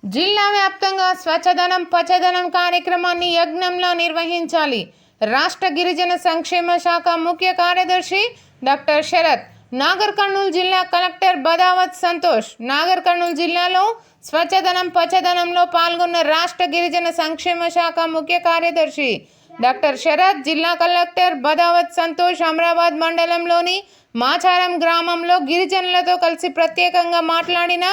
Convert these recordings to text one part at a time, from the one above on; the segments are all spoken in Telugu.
జిల్లా వ్యాప్తంగా స్వచ్ఛదనం పచ్చదనం కార్యక్రమాన్ని యజ్ఞంలో నిర్వహించాలి. రాష్ట్ర గిరిజన సంక్షేమ శాఖ ముఖ్య కార్యదర్శి డాక్టర్ శరత్. నాగర్ కర్నూలు జిల్లా కలెక్టర్ బదావత్ సంతోష్. నాగర్ కర్నూలు జిల్లాలో స్వచ్ఛదనం పచ్చదనంలో పాల్గొన్న రాష్ట్ర గిరిజన సంక్షేమ శాఖ ముఖ్య కార్యదర్శి డాక్టర్ శరత్, జిల్లా కలెక్టర్ బదావత్ సంతోష్ అమరాబాద్ మండలంలోని మాచారం గ్రామంలో గిరిజనులతో కలిసి ప్రత్యేకంగా మాట్లాడిన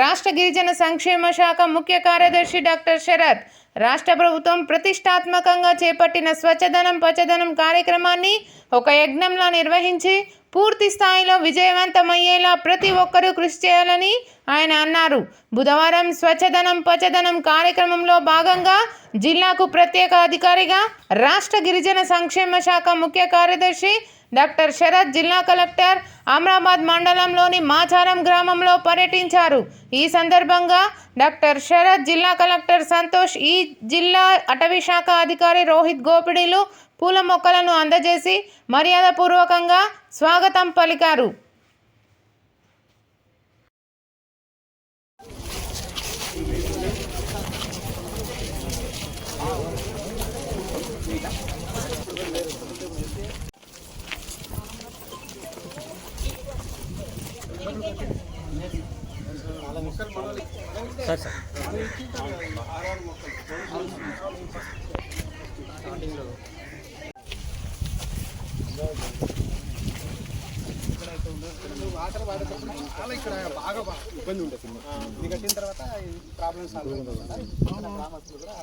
రాష్ట్ర గిరిజన సంక్షేమ శాఖ ముఖ్య కార్యదర్శి డాక్టర్ శరత్, రాష్ట్ర ప్రభుత్వం ప్రతిష్టాత్మకంగా చేపట్టిన స్వచ్ఛదనం పచ్చదనం కార్యక్రమాన్ని ఒక యజ్ఞంలా నిర్వహించి పూర్తి స్థాయిలో విజయవంతమయ్యేలా ప్రతి ఒక్కరూ కృషి చేయాలని ఆయన అన్నారు. బుధవారం స్వచ్ఛదనం పచ్చదనం కార్యక్రమంలో భాగంగా జిల్లాకు ప్రత్యేక అధికారిగా రాష్ట్ర గిరిజన సంక్షేమ శాఖ ముఖ్య కార్యదర్శి డాక్టర్ శరత్, జిల్లా కలెక్టర్ అమరాబాద్ మండలంలోని మాచారం గ్రామంలో పర్యటించారు. ఈ సందర్భంగా డాక్టర్ శరత్, జిల్లా కలెక్టర్ సంతోష్, ఈ జిల్లా అటవీ శాఖ అధికారి రోహిత్ గోపిడీలు పూల మొక్కలను అందజేసి మర్యాదపూర్వకంగా స్వాగతం పలికారు. సార్ సార్ ఇక్కడ బాగా ఇబ్బంది ఉంటుంది. ఇది కట్టిన తర్వాత ప్రాబ్లమ్ సాల్వ్ అవుతుంది. గ్రామస్తులు కూడా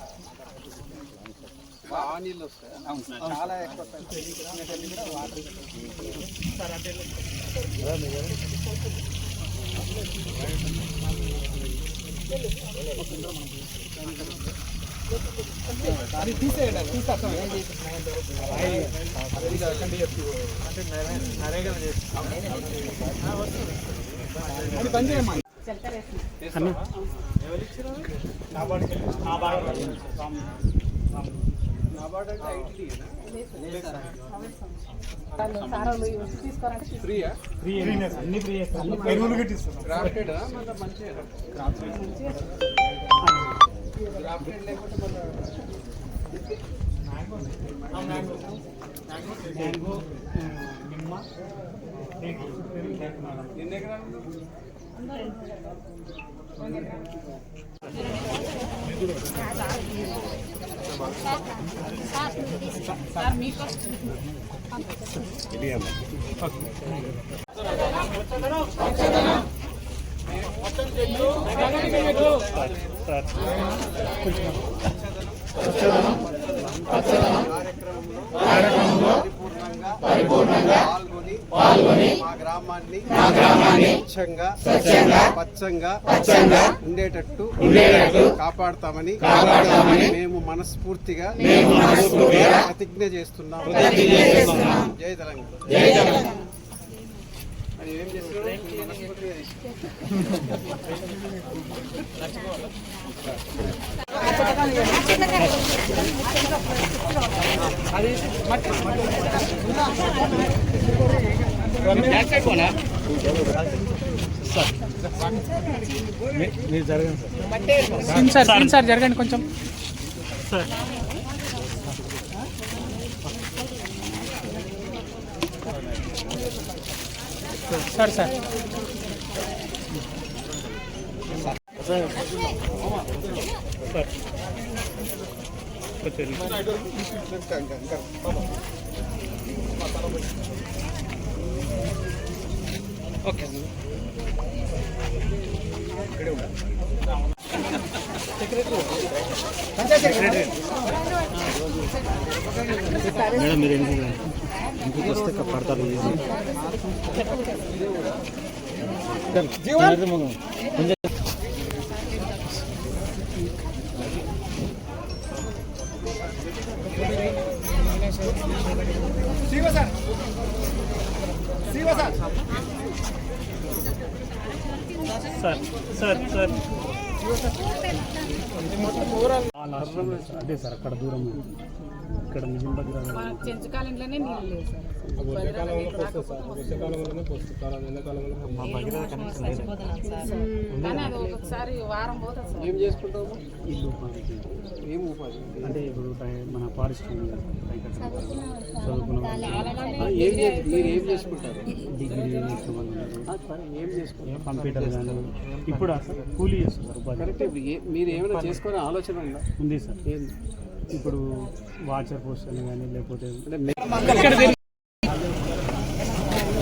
ఆ నీళ్ళు వస్తాయి, చాలా ఎక్కువ వాటర్. అది తీసేయండి, తీసేస్తాం. అది బంద్ చేయమ్మా. కార్యక్రమంలో పరిపూర్ణంగా పాల్గొని మా గ్రామాన్ని స్వచ్ఛంగా పచ్చంగా ఉండేటట్టు కాపాడుతామని మేము మనస్ఫూర్తిగా ప్రతిజ్ఞ చేస్తున్నాం. జై తెలంగాణ. ఏం చేస్తున్నారు? మీరు జరగండి సార్, జరగండి కొంచెం sir. Sir sir okay. Madam మీరు ఇంటికి వస్తే పడతారు. సార్ సార్ సార్ అదే సార్ అక్కడ దూరం ఇక్కడ నిజం దగ్గర చెంచుకాలంలోనే నీళ్ళు లేవు సార్ కానీ అది ఒక్కొక్కసారి వారం పోతుంది సార్. ఏం చేసుకుంటావు? ఇల్లు ఉపాధికి ఏం ఉపాధి? అంటే ఇప్పుడు మన ఫారెస్ట్ చదువుకున్న మీరు ఏం చేసుకుంటారు? డిగ్రీ చేసిన వాళ్ళు ఏం చేసుకుంటారు? కంప్యూటర్ కానీ ఇప్పుడు కూలీ చేస్తున్నారు ఉపాధి కరెక్ట్. మీరు ఏమైనా చేసుకునే ఆలోచన ఉందా? ఉంది సార్. ఏంది? ఇప్పుడు వాచర్ పోస్ట్ అని కానీ లేకపోతే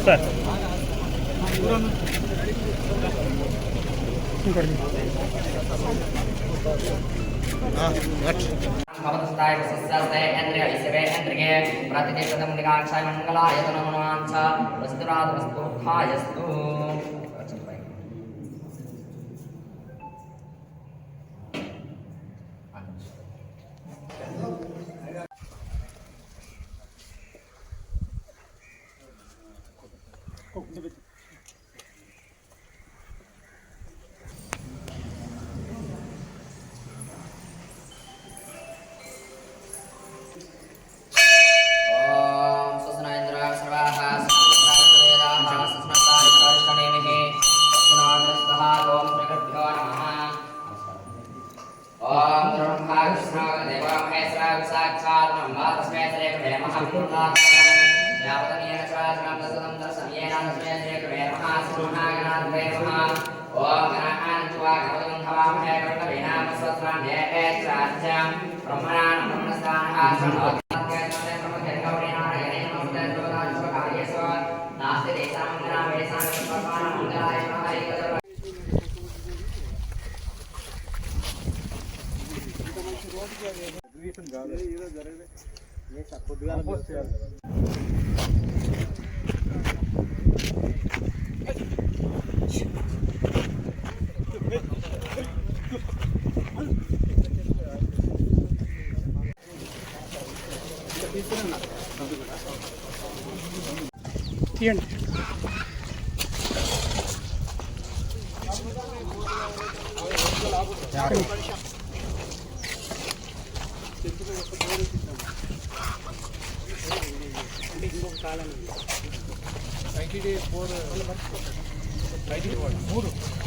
సార్ भवतस्ताय वसिष्ठस्ते इन्द्रिय इसिवे इन्द्रिये प्रतिदिशतं निगाक्षाय मङ्गलाय तनमनुवाञ्च वस्तुरात् वस्तुर्थायस्तु తీయండి. ఇంకొక కాలం 90 days 4 3